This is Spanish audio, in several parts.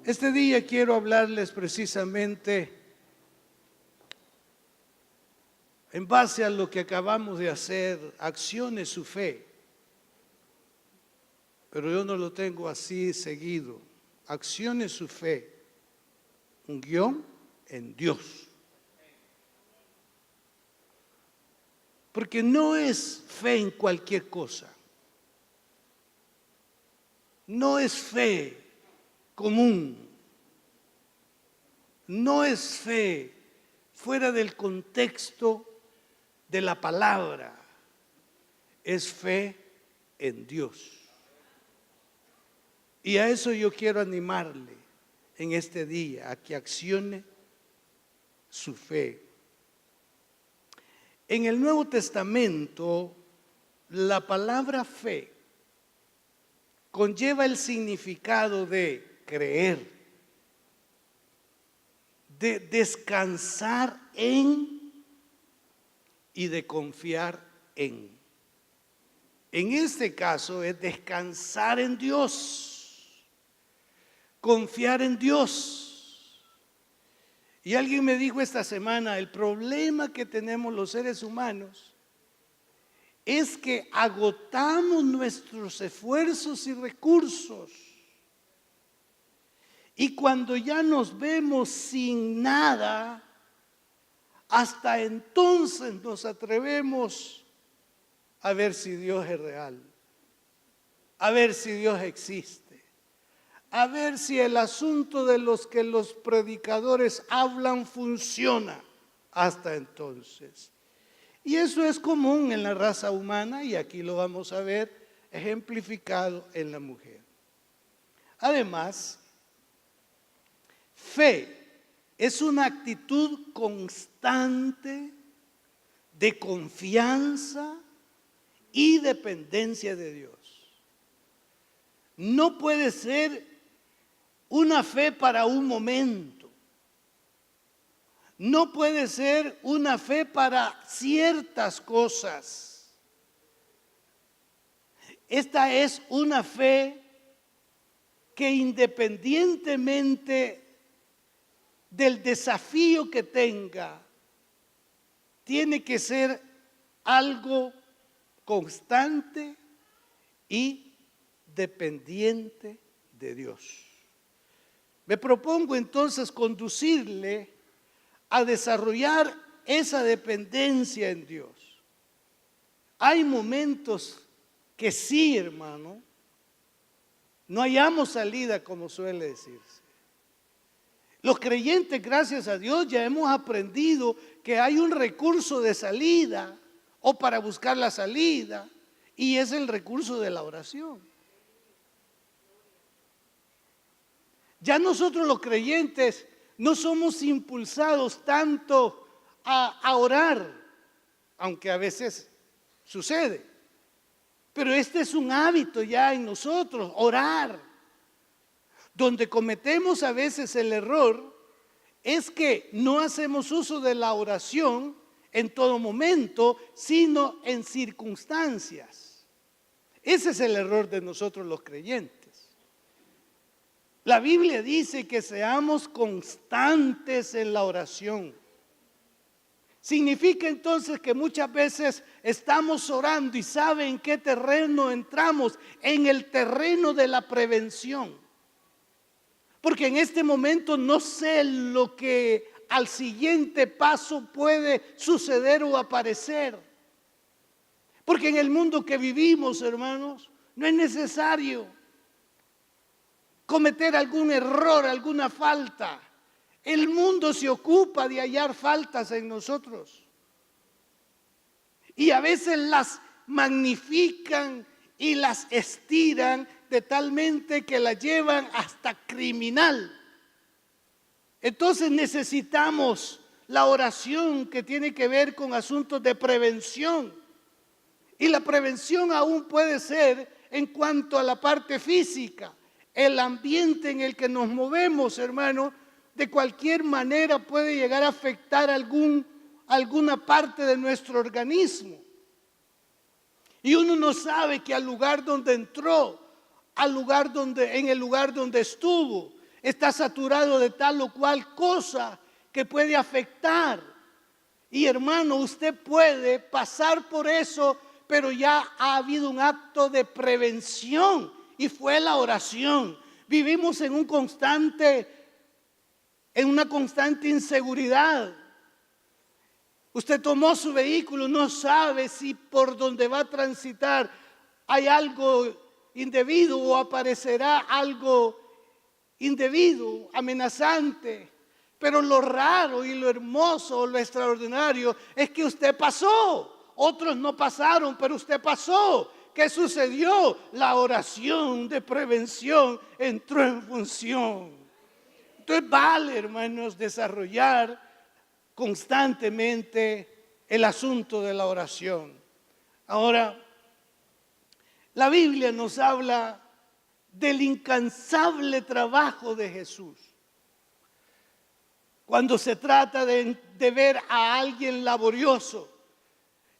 Este día quiero hablarles precisamente en base a lo que acabamos de hacer, accione su fe. Pero yo no lo tengo así seguido. Accione su fe, un guión en Dios. Porque no es fe en cualquier cosa. No es fe común. No es fe fuera del contexto de la palabra. Es fe en Dios. Y a eso yo quiero animarle en este día, a que accione su fe. En el Nuevo Testamento, la palabra fe conlleva el significado de creer, de descansar en y de confiar en. En este caso es descansar en Dios, confiar en Dios. Y alguien me dijo esta semana, el problema que tenemos los seres humanos es que agotamos nuestros esfuerzos y recursos. Y cuando ya nos vemos sin nada, hasta entonces nos atrevemos a ver si Dios es real, a ver si Dios existe, a ver si el asunto de los que los predicadores hablan funciona hasta entonces. Y eso es común en la raza humana y aquí lo vamos a ver ejemplificado en la mujer. Además, fe es una actitud constante de confianza y dependencia de Dios. No puede ser una fe para un momento. No puede ser una fe para ciertas cosas. Esta es una fe que independientemente del desafío que tenga, tiene que ser algo constante y dependiente de Dios. Me propongo entonces conducirle a desarrollar esa dependencia en Dios. Hay momentos que sí, hermano, no hallamos salida, como suele decirse. Los creyentes, gracias a Dios, ya hemos aprendido que hay un recurso de salida o para buscar la salida, y es el recurso de la oración. Ya nosotros los creyentes no somos impulsados tanto a orar, aunque a veces sucede. Pero este es un hábito ya en nosotros, orar. Donde cometemos a veces el error es que no hacemos uso de la oración en todo momento, sino en circunstancias. Ese es el error de nosotros los creyentes. La Biblia dice que seamos constantes en la oración. Significa entonces que muchas veces estamos orando y ¿sabe en qué terreno entramos? En el terreno de la prevención. Porque en este momento no sé lo que al siguiente paso puede suceder o aparecer. Porque en el mundo que vivimos, hermanos, no es necesario cometer algún error, alguna falta. El mundo se ocupa de hallar faltas en nosotros. Y a veces las magnifican y las estiran de talmente que la llevan hasta criminal. Entonces necesitamos la oración que tiene que ver con asuntos de prevención. Y la prevención aún puede ser en cuanto a la parte física. El ambiente en el que nos movemos, hermano, de cualquier manera puede llegar a afectar alguna parte de nuestro organismo. Y uno no sabe que al lugar donde entró, en el lugar donde estuvo, está saturado de tal o cual cosa que puede afectar. Y hermano, usted puede pasar por eso, pero ya ha habido un acto de prevención y fue la oración. Vivimos en una constante inseguridad. Usted tomó su vehículo, no sabe si por donde va a transitar hay algo indebido o aparecerá algo indebido, amenazante. Pero lo raro y lo hermoso, lo extraordinario es que usted pasó. Otros no pasaron, pero usted pasó. ¿Qué sucedió? La oración de prevención entró en función. Entonces vale, hermanos, desarrollar constantemente el asunto de la oración. Ahora, la Biblia nos habla del incansable trabajo de Jesús. Cuando se trata de ver a alguien laborioso,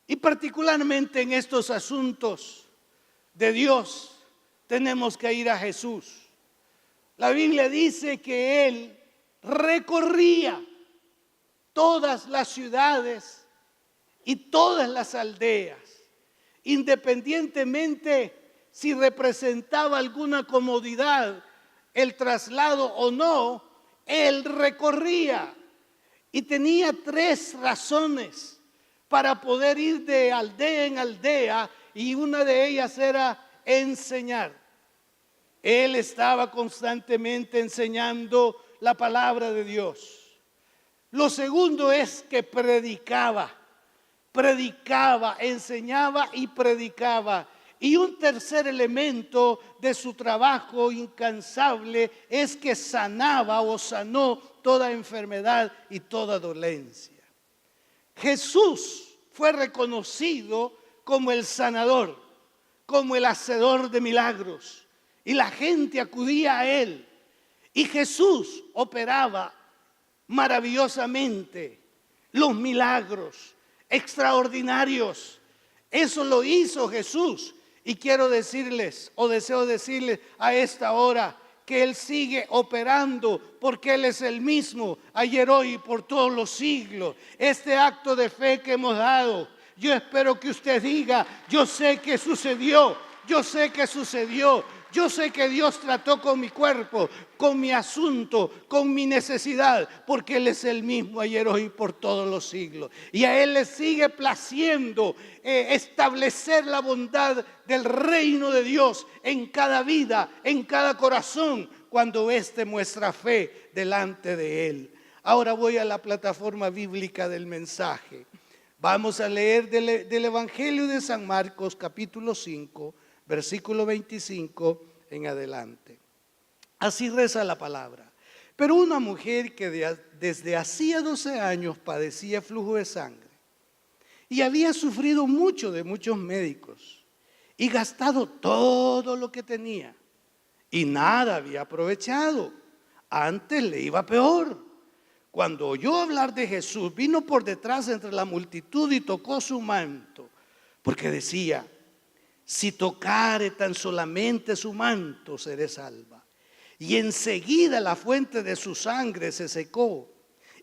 y particularmente en estos asuntos de Dios, tenemos que ir a Jesús. La Biblia dice que Él recorría todas las ciudades y todas las aldeas, independientemente si representaba alguna comodidad el traslado o no. Él recorría y tenía 3 razones para poder ir de aldea en aldea, y una de ellas era enseñar. Él estaba constantemente enseñando la palabra de Dios. Lo segundo es que predicaba, enseñaba y predicaba. Y un tercer elemento de su trabajo incansable es que sanaba o sanó toda enfermedad y toda dolencia. Jesús fue reconocido como el sanador, como el hacedor de milagros, y la gente acudía a Él. Y Jesús operaba maravillosamente los milagros extraordinarios. Eso lo hizo Jesús. Y quiero decirles, o deseo decirles a esta hora, que Él sigue operando, porque Él es el mismo ayer, hoy y por todos los siglos. Este acto de fe que hemos dado, yo espero que usted diga: yo sé que sucedió, yo sé que sucedió. Yo sé que Dios trató con mi cuerpo, con mi asunto, con mi necesidad, porque Él es el mismo ayer, hoy y por todos los siglos. Y a Él le sigue placiendo establecer la bondad del reino de Dios en cada vida, en cada corazón, cuando éste muestra fe delante de Él. Ahora voy a la plataforma bíblica del mensaje. Vamos a leer del Evangelio de San Marcos, capítulo 5, versículo 25 en adelante. Así reza la palabra. Pero una mujer que desde hacía 12 años padecía flujo de sangre y había sufrido mucho de muchos médicos y gastado todo lo que tenía y nada había aprovechado, antes le iba peor. Cuando oyó hablar de Jesús, vino por detrás entre la multitud y tocó su manto, porque decía: si tocare tan solamente su manto, seré salva. Y enseguida la fuente de su sangre se secó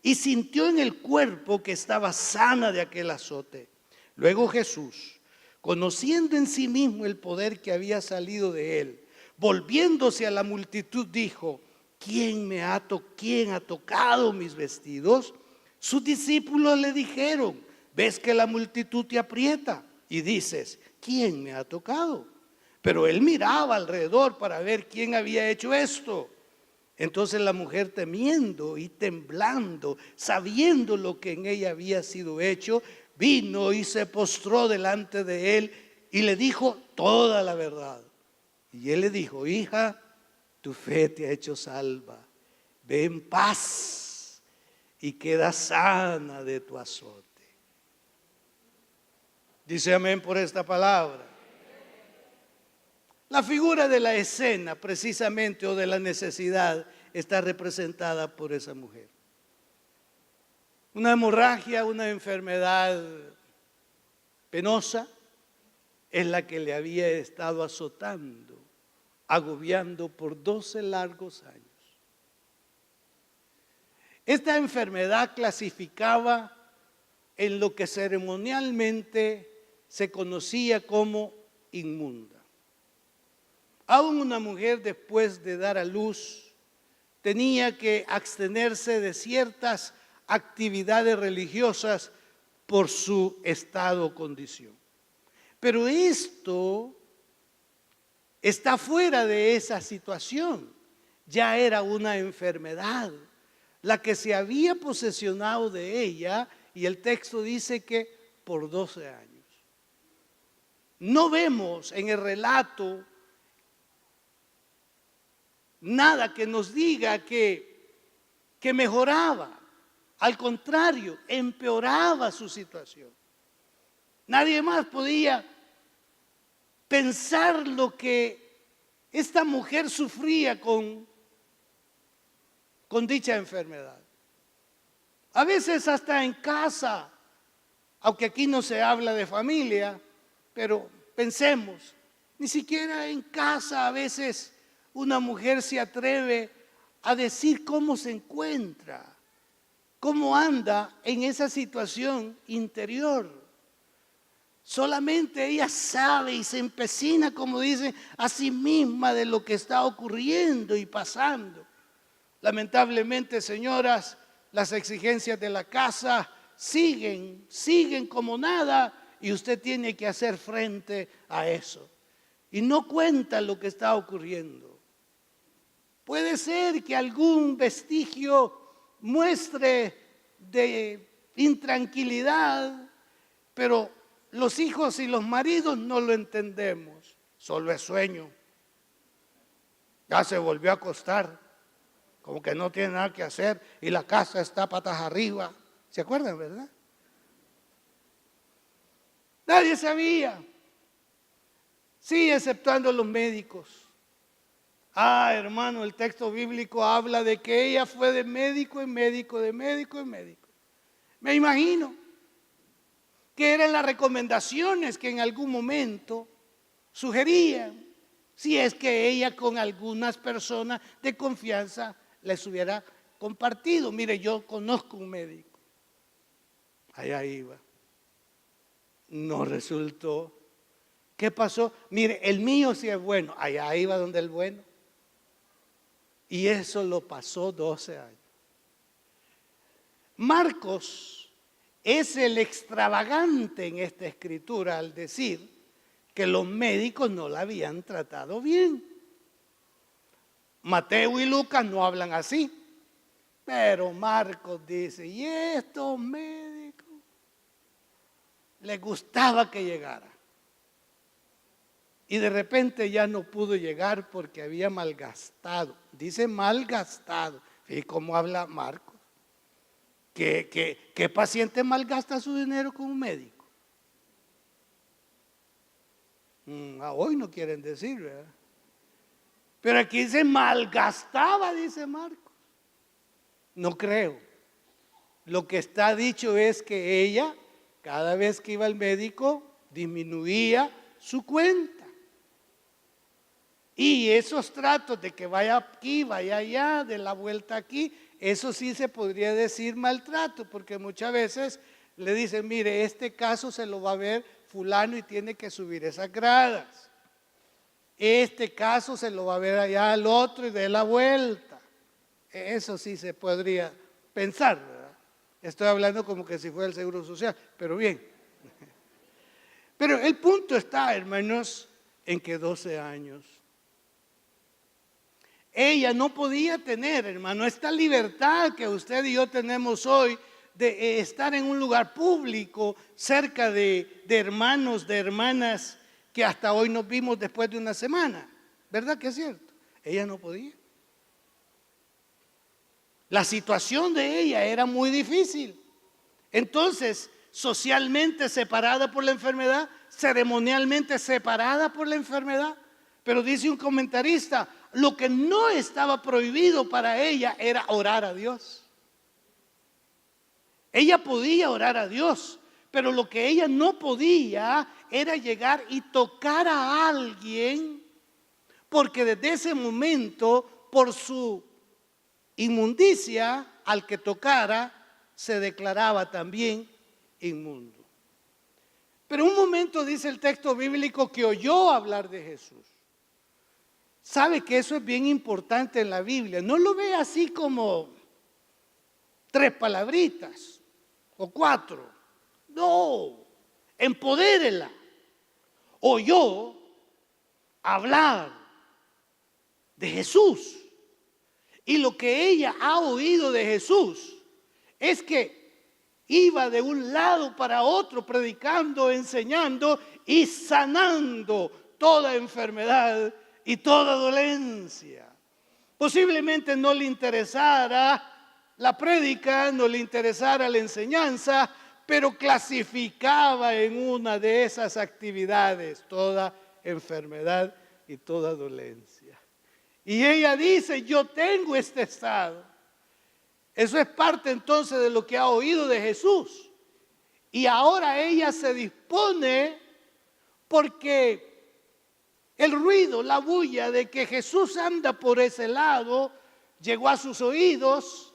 y sintió en el cuerpo que estaba sana de aquel azote. Luego Jesús, conociendo en sí mismo el poder que había salido de él, volviéndose a la multitud, dijo: ¿quién ha tocado mis vestidos? Sus discípulos le dijeron: ¿ves que la multitud te aprieta y dices: ¿quién me ha tocado? Pero él miraba alrededor para ver quién había hecho esto. Entonces la mujer, temiendo y temblando, sabiendo lo que en ella había sido hecho, vino y se postró delante de él y le dijo toda la verdad. Y él le dijo: hija, tu fe te ha hecho salva. Ve en paz y queda sana de tu azote. Dice amén por esta palabra. La figura de la escena, precisamente, o de la necesidad, está representada por esa mujer. Una hemorragia, una enfermedad penosa, es la que le había estado azotando, agobiando por 12 largos años. Esta enfermedad clasificaba en lo que ceremonialmente se conocía como inmunda. Aún una mujer después de dar a luz tenía que abstenerse de ciertas actividades religiosas por su estado o condición. Pero esto está fuera de esa situación. Ya era una enfermedad la que se había posesionado de ella, y el texto dice que por 12 años. No vemos en el relato nada que nos diga que mejoraba. Al contrario, empeoraba su situación. Nadie más podía pensar lo que esta mujer sufría con dicha enfermedad. A veces hasta en casa, aunque aquí no se habla de familia, pero pensemos, ni siquiera en casa a veces una mujer se atreve a decir cómo se encuentra, cómo anda en esa situación interior. Solamente ella sabe y se empecina, como dice, a sí misma de lo que está ocurriendo y pasando. Lamentablemente, señoras, las exigencias de la casa siguen como nada, y usted tiene que hacer frente a eso. Y no cuenta lo que está ocurriendo. Puede ser que algún vestigio muestre de intranquilidad, pero los hijos y los maridos no lo entendemos. Solo es sueño. Ya se volvió a acostar, como que no tiene nada que hacer, y la casa está patas arriba. ¿Se acuerdan, verdad? Nadie sabía. Sí, exceptuando los médicos. Hermano, el texto bíblico habla de que ella fue de médico en médico, de médico en médico. Me imagino que eran las recomendaciones que en algún momento sugerían, si es que ella con algunas personas de confianza les hubiera compartido. Mire, yo conozco un médico. Allá iba. No resultó. ¿Qué pasó? Mire, el mío sí es bueno. Allá iba donde el bueno. Y eso lo pasó 12 años. Marcos es el extravagante en esta escritura al decir que los médicos no la habían tratado bien. Mateo y Lucas no hablan así, pero Marcos dice, y estos médicos les gustaba que llegara. Y de repente ya no pudo llegar porque había malgastado. Dice malgastado. ¿Y cómo habla Marcos? ¿Qué paciente malgasta su dinero con un médico? Hoy no quieren decir, ¿verdad? Pero aquí dice malgastaba, dice Marcos. No creo. Lo que está dicho es que ella, cada vez que iba al médico, disminuía su cuenta. Y esos tratos de que vaya aquí, vaya allá, de la vuelta aquí, eso sí se podría decir maltrato, porque muchas veces le dicen, mire, este caso se lo va a ver fulano y tiene que subir esas gradas. Este caso se lo va a ver allá al otro y de la vuelta. Eso sí se podría pensar, ¿verdad? Estoy hablando como que si fuera el Seguro Social, pero bien. Pero el punto está, hermanos, en que 12 años. Ella no podía tener, hermano, esta libertad que usted y yo tenemos hoy de estar en un lugar público cerca de hermanos, de hermanas que hasta hoy nos vimos después de una semana. ¿Verdad que es cierto? Ella no podía. La situación de ella era muy difícil. Entonces, socialmente separada por la enfermedad, ceremonialmente separada por la enfermedad. Pero dice un comentarista, lo que no estaba prohibido para ella era orar a Dios. Ella podía orar a Dios, pero lo que ella no podía era llegar y tocar a alguien, porque desde ese momento, por su inmundicia al que tocara se declaraba también inmundo. Pero un momento dice el texto bíblico que oyó hablar de Jesús. Sabe que eso es bien importante en la Biblia. No lo ve así como 3 palabritas o 4. No, empodérela. Oyó hablar de Jesús. Y lo que ella ha oído de Jesús es que iba de un lado para otro predicando, enseñando y sanando toda enfermedad y toda dolencia. Posiblemente no le interesara la prédica, no le interesara la enseñanza, pero clasificaba en una de esas actividades toda enfermedad y toda dolencia. Y ella dice, yo tengo este estado. Eso es parte entonces de lo que ha oído de Jesús. Y ahora ella se dispone porque el ruido, la bulla de que Jesús anda por ese lado, llegó a sus oídos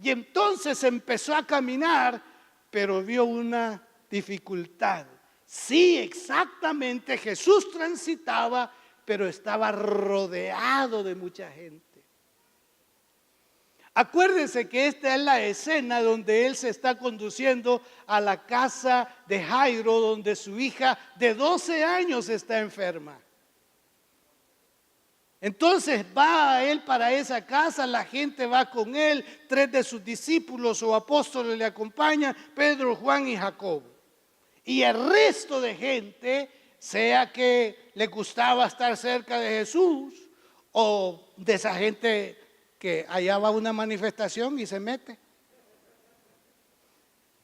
y entonces empezó a caminar, pero vio una dificultad. Sí, exactamente, Jesús transitaba, pero estaba rodeado de mucha gente. Acuérdense que esta es la escena donde él se está conduciendo a la casa de Jairo, donde su hija de 12 años está enferma. Entonces va él para esa casa, la gente va con él, 3 de sus discípulos o apóstoles le acompañan, Pedro, Juan y Jacobo. Y el resto de gente, sea que le gustaba estar cerca de Jesús o de esa gente que allá va una manifestación y se mete.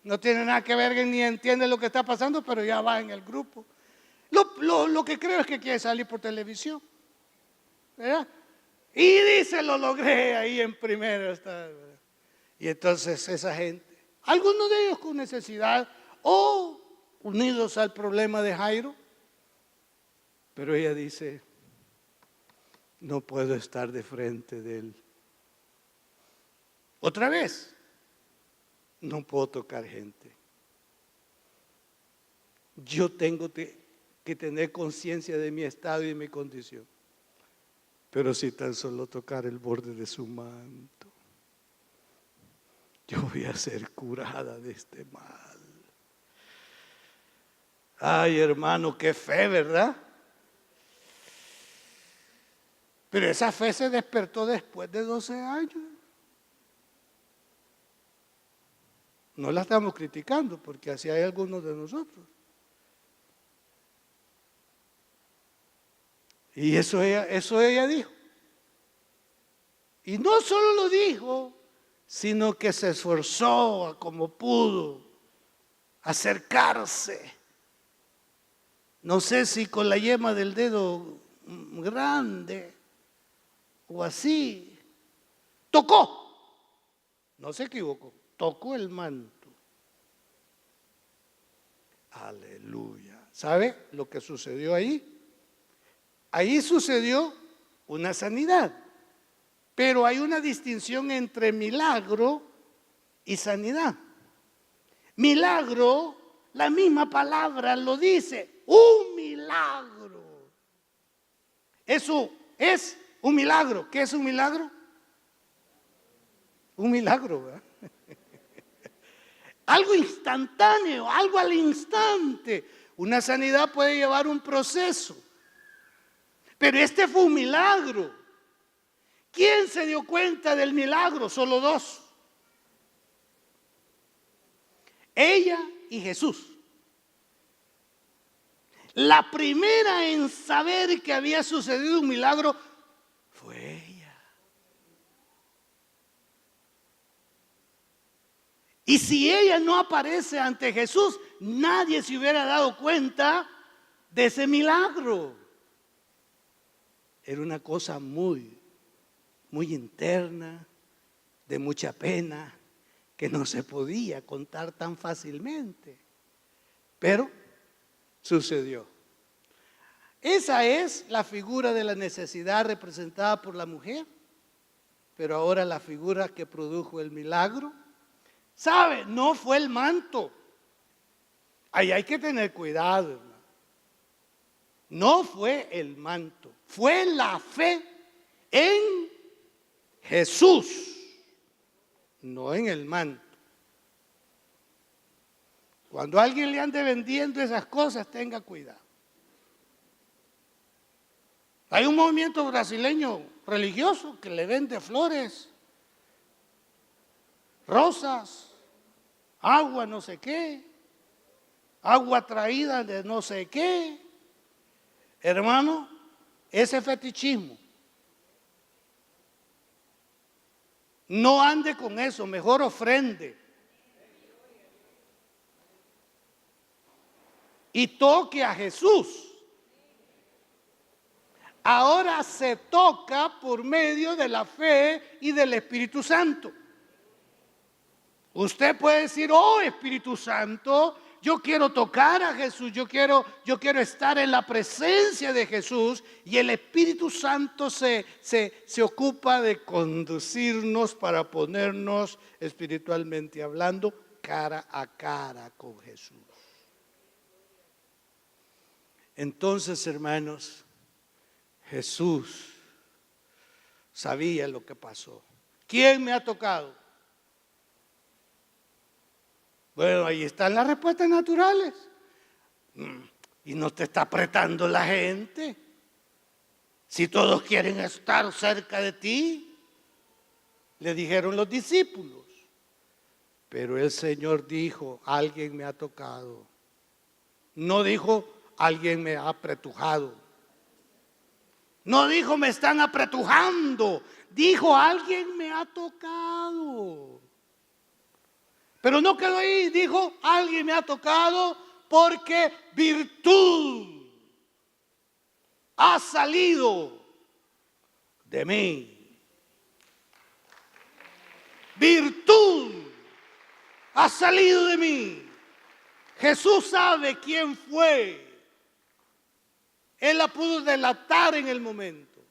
No tiene nada que ver ni entiende lo que está pasando, pero ya va en el grupo. Lo que creo es que quiere salir por televisión, ¿verdad? Y dice, lo logré ahí en primero. Y entonces esa gente, algunos de ellos con necesidad o unidos al problema de Jairo, pero ella dice, no puedo estar de frente de él. Otra vez, no puedo tocar gente. Yo tengo que tener conciencia de mi estado y de mi condición. Pero si tan solo tocar el borde de su manto, yo voy a ser curada de este mal. Ay, hermano, qué fe, ¿verdad? Pero esa fe se despertó después de 12 años. No la estamos criticando porque así hay algunos de nosotros. Y eso ella dijo. Y no solo lo dijo, sino que se esforzó a como pudo acercarse. No sé si con la yema del dedo grande o así. Tocó. No se equivocó. Tocó el manto. Aleluya. ¿Sabe lo que sucedió ahí? Ahí sucedió una sanidad. Pero hay una distinción entre milagro y sanidad. Milagro, la misma palabra lo dice, un milagro. Eso es un milagro. ¿Qué es un milagro? Un milagro, ¿verdad? Algo instantáneo, algo al instante. Una sanidad puede llevar un proceso. Pero este fue un milagro. ¿Quién se dio cuenta del milagro? Solo 2. Ella y Jesús. La primera en saber que había sucedido un milagro fue ella. Y si ella no aparece ante Jesús, nadie se hubiera dado cuenta de ese milagro. Era una cosa muy interna, de mucha pena, que no se podía contar tan fácilmente. Pero sucedió. Esa es la figura de la necesidad representada por la mujer. pero ahora la figura que produjo el milagro, ¿sabe? No fue el manto. Ahí hay que tener cuidado, hermano. No fue el manto, fue la fe en Jesús, no en el manto. Cuando a alguien le ande vendiendo esas cosas, tenga cuidado. Hay un movimiento brasileño religioso que le vende flores, rosas, agua no sé qué, agua traída de no sé qué. Hermano, ese fetichismo. No ande con eso, mejor ofrende. Y toque a Jesús. Ahora se toca por medio de la fe y del Espíritu Santo. Usted puede decir, oh Espíritu Santo, yo quiero tocar a Jesús, yo quiero estar en la presencia de Jesús, y el Espíritu Santo se ocupa de conducirnos para ponernos espiritualmente hablando cara a cara con Jesús. Entonces, hermanos, Jesús sabía lo que pasó. ¿Quién me ha tocado? Bueno, ahí están las respuestas naturales. Y no te está apretando la gente. Si todos quieren estar cerca de ti, le dijeron los discípulos. Pero el Señor dijo, alguien me ha tocado. No dijo, alguien me ha apretujado. No dijo, me están apretujando. Dijo, alguien me ha tocado. Pero no quedó ahí, dijo, alguien me ha tocado porque virtud ha salido de mí. Virtud ha salido de mí. Jesús sabe quién fue. Él la pudo delatar en el momento.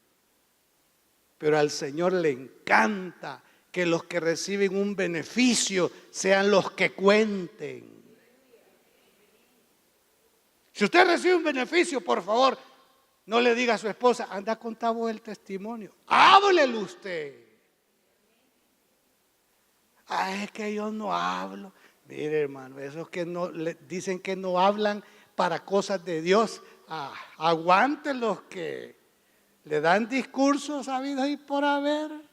Pero al Señor le encanta que los que reciben un beneficio sean los que cuenten. Si usted recibe un beneficio, por favor, no le diga a su esposa, anda a contar vos el testimonio. Háblele usted. Ay, es que yo no hablo. Mire, hermano, esos que no le dicen que no hablan para cosas de Dios, aguante los que le dan discursos habidos y por haber.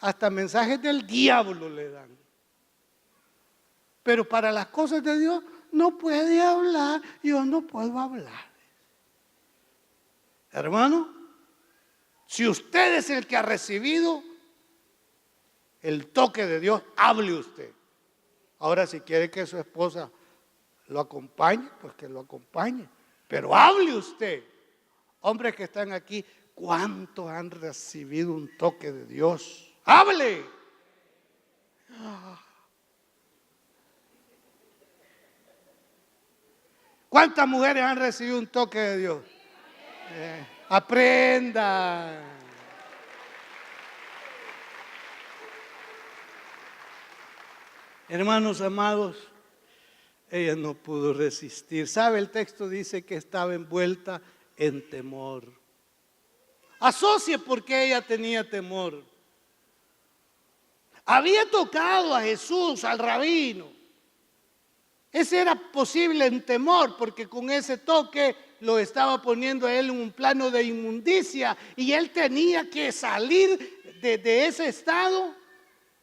Hasta mensajes del diablo le dan. Pero para las cosas de Dios no puede hablar. Yo no puedo hablar. Hermano, si usted es el que ha recibido el toque de Dios, hable usted. Ahora, si quiere que su esposa lo acompañe, pues que lo acompañe. Pero hable usted. Hombres que están aquí, ¿cuántos han recibido un toque de Dios? ¡Hable! ¿Cuántas mujeres han recibido un toque de Dios? Aprenda. Hermanos amados, ella no pudo resistir. ¿Sabe? El texto dice que estaba envuelta en temor. Asocie por qué ella tenía temor. Había tocado a Jesús, al rabino. Ese era posible en temor, porque con ese toque lo estaba poniendo a él en un plano de inmundicia, y él tenía que salir de ese estado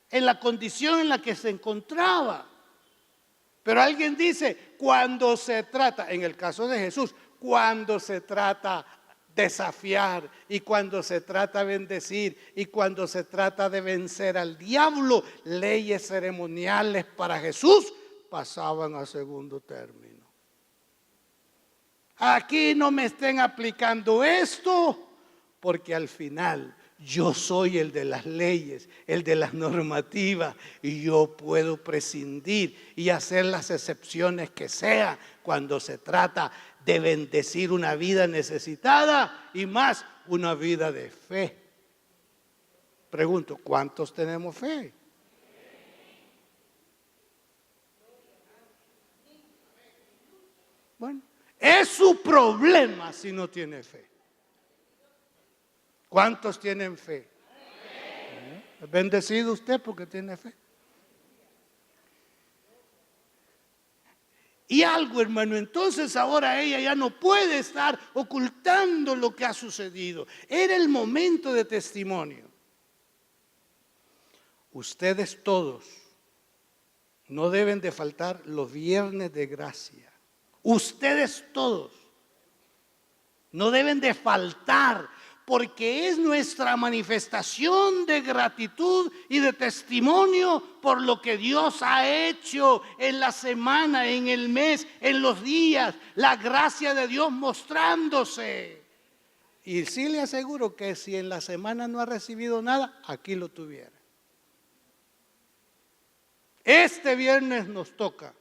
en la condición en la que se encontraba. Pero alguien dice, cuando se trata, en el caso de Jesús, cuando se trata desafiar, y cuando se trata bendecir, y cuando se trata de vencer al diablo, leyes ceremoniales para Jesús pasaban a segundo término. Aquí no me estén aplicando esto, porque al final yo soy el de las leyes, el de las normativas, y yo puedo prescindir y hacer las excepciones que sea cuando se trata de bendecir una vida necesitada, y más una vida de fe. Pregunto, ¿cuántos tenemos fe? Bueno, es su problema si no tiene fe. ¿Cuántos tienen fe? ¿Es bendecido usted porque tiene fe? Y algo, hermano, entonces ahora ella ya no puede estar ocultando lo que ha sucedido. Era el momento de testimonio. Ustedes todos no deben de faltar los viernes de gracia. Ustedes todos no deben de faltar, porque es nuestra manifestación de gratitud y de testimonio por lo que Dios ha hecho en la semana, en el mes, en los días, la gracia de Dios mostrándose. Y sí le aseguro que si en la semana no ha recibido nada, aquí lo tuviera. Este viernes nos toca.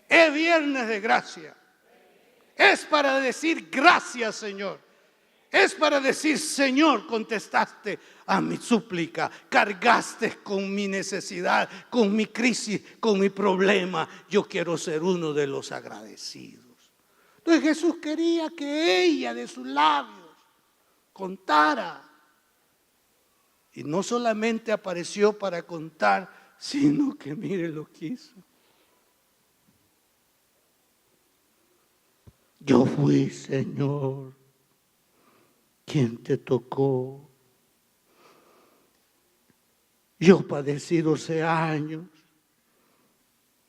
Es viernes de gracia. Es para decir gracias, Señor. Es para decir, Señor, contestaste a mi súplica, cargaste con mi necesidad, con mi crisis, con mi problema. Yo quiero ser uno de los agradecidos. Entonces Jesús quería que ella de sus labios contara. Y no solamente apareció para contar, sino que mire lo que hizo. Yo fui, Señor, quien te tocó. Yo padecí 12 años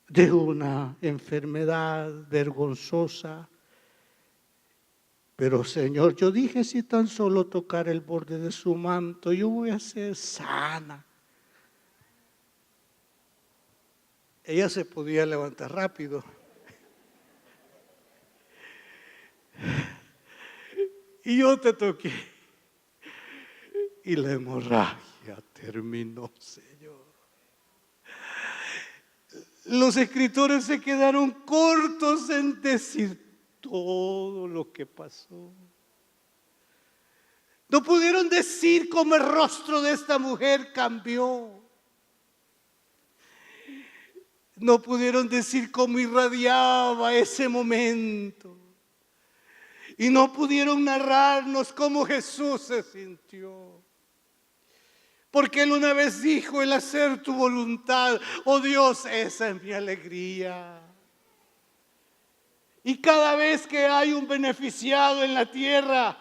de una enfermedad vergonzosa. Pero, Señor, yo dije, si tan solo tocar el borde de su manto, yo voy a ser sana. Ella se podía levantar rápido. Y yo te toqué. Y la hemorragia terminó, Señor. Los escritores se quedaron cortos en decir todo lo que pasó. No pudieron decir cómo el rostro de esta mujer cambió. No pudieron decir cómo irradiaba ese momento. Y no pudieron narrarnos cómo Jesús se sintió. Porque Él una vez dijo, el hacer tu voluntad, oh Dios, esa es mi alegría. Y cada vez que hay un beneficiado en la tierra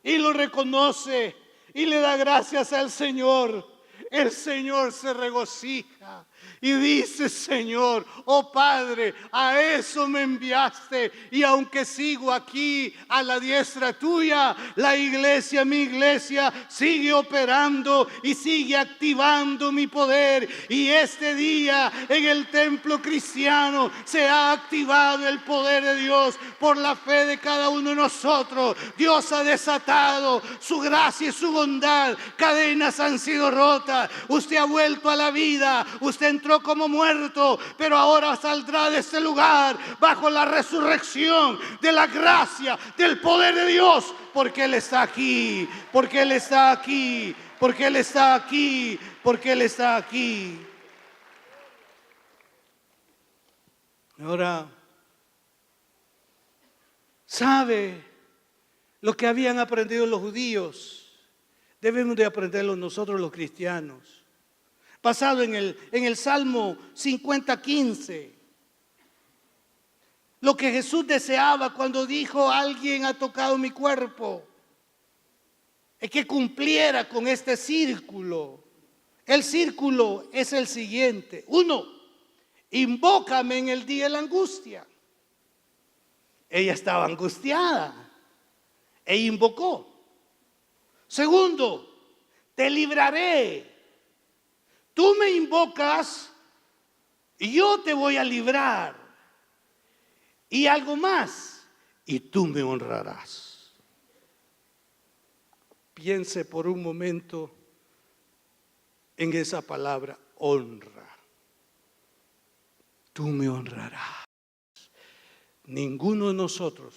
y lo reconoce y le da gracias al Señor, el Señor se regocija. Y dice, Señor, oh Padre, a eso me enviaste. Y aunque sigo aquí a la diestra tuya, la iglesia, mi iglesia, sigue operando y sigue activando mi poder. Y este día en el templo cristiano se ha activado el poder de Dios por la fe de cada uno de nosotros. Dios ha desatado su gracia y su bondad. Cadenas han sido rotas. Usted ha vuelto a la vida. Usted entró como muerto, pero ahora saldrá de este lugar bajo la resurrección de la gracia, del poder de Dios, porque Él está aquí, porque Él está aquí, porque Él está aquí, porque Él está aquí. Ahora, ¿sabe lo que habían aprendido los judíos? Debemos de aprenderlo nosotros los cristianos. Basado en el Salmo 50:15. Lo que Jesús deseaba cuando dijo, alguien ha tocado mi cuerpo, es que cumpliera con este círculo. El círculo es el siguiente. 1, invócame en el día de la angustia. Ella estaba angustiada e invocó. 2, te libraré. Tú me invocas y yo te voy a librar. Y algo más, y tú me honrarás. Piense por un momento en esa palabra, honra. Tú me honrarás. Ninguno de nosotros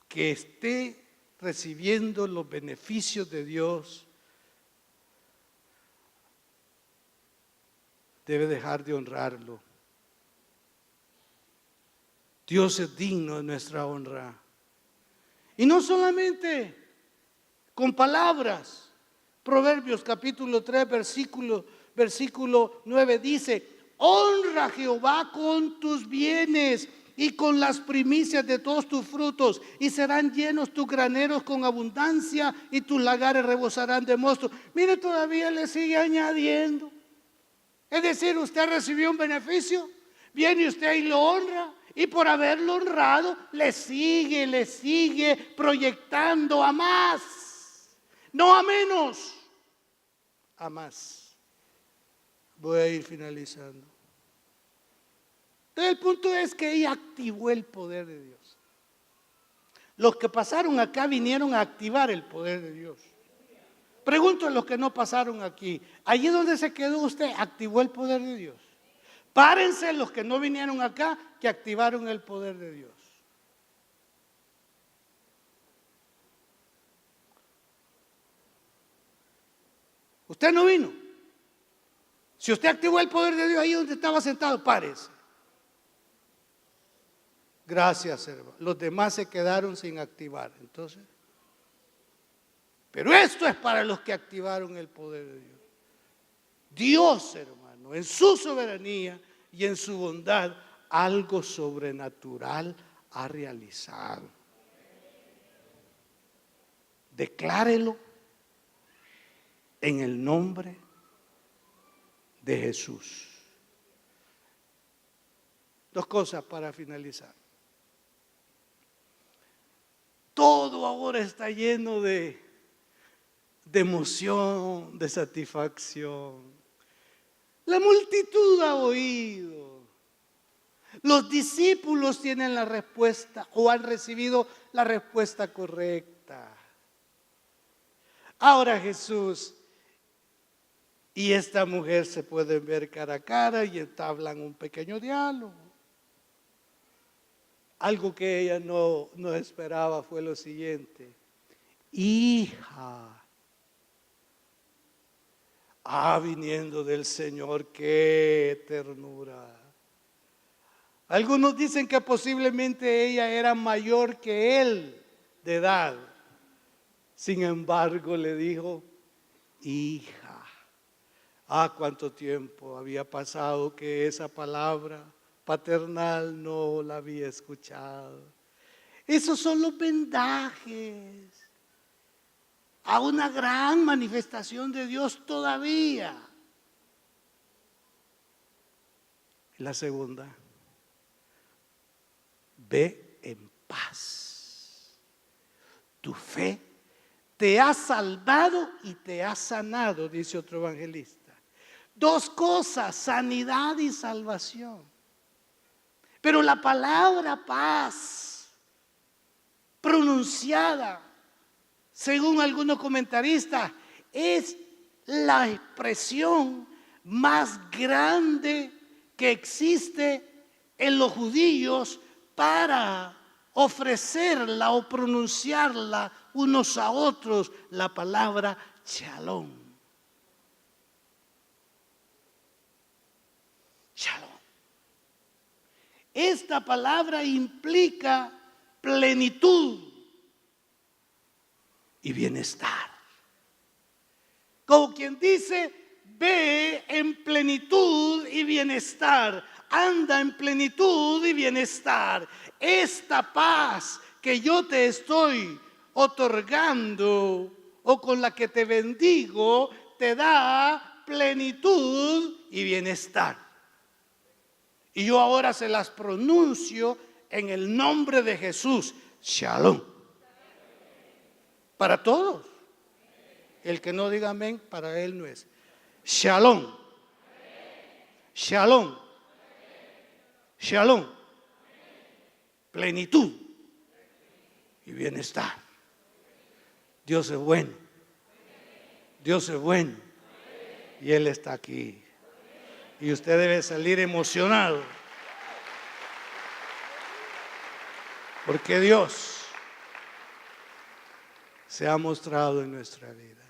que esté recibiendo los beneficios de Dios, debe dejar de honrarlo. Dios es digno de nuestra honra. Y no solamente con palabras. Proverbios capítulo 3, versículo 9 dice: honra a Jehová con tus bienes y con las primicias de todos tus frutos, y serán llenos tus graneros con abundancia, y tus lagares rebosarán de mosto. Mire, todavía le sigue añadiendo. Es decir, usted recibió un beneficio, viene usted y lo honra, y por haberlo honrado le sigue proyectando a más, no a menos, a más. Voy a ir finalizando. Entonces el punto es que ella activó el poder de Dios. Los que pasaron acá vinieron a activar el poder de Dios. Pregunto a los que no pasaron aquí, allí donde se quedó usted, ¿activó el poder de Dios? Párense los que no vinieron acá, que activaron el poder de Dios. Usted no vino. Si usted activó el poder de Dios ahí donde estaba sentado, párese. Gracias, hermano. Los demás se quedaron sin activar. Entonces, pero esto es para los que activaron el poder de Dios. Dios, hermano, en su soberanía y en su bondad, algo sobrenatural ha realizado. Declárelo en el nombre de Jesús. Dos cosas para finalizar. Todo ahora está lleno de emoción, de satisfacción. La multitud ha oído. Los discípulos tienen la respuesta o han recibido la respuesta correcta. Ahora Jesús y esta mujer se pueden ver cara a cara y entablan un pequeño diálogo. Algo que ella no esperaba fue lo siguiente: hija, viniendo del Señor, qué ternura. Algunos dicen que posiblemente ella era mayor que él de edad. Sin embargo, le dijo, hija. Cuánto tiempo había pasado que esa palabra paternal no la había escuchado. Esos son los vendajes a una gran manifestación de Dios todavía. La segunda, ve en paz. Tu fe te ha salvado y te ha sanado, dice otro evangelista. Dos cosas, sanidad y salvación. Pero la palabra paz, pronunciada, según algunos comentaristas, es la expresión más grande que existe en los judíos para ofrecerla o pronunciarla unos a otros, la palabra shalom. Shalom. Esta palabra implica plenitud y bienestar. Como quien dice, ve en plenitud y bienestar, anda en plenitud y bienestar. Esta paz que yo te estoy otorgando o con la que te bendigo, te da plenitud y bienestar. Y yo ahora se las pronuncio en el nombre de Jesús. Shalom. Para todos. El que no diga amén, para él no es. Shalom. Shalom. Shalom. Plenitud y bienestar. Dios es bueno. Dios es bueno. Y Él está aquí. Y usted debe salir emocionado. Porque Dios se ha mostrado en nuestra vida.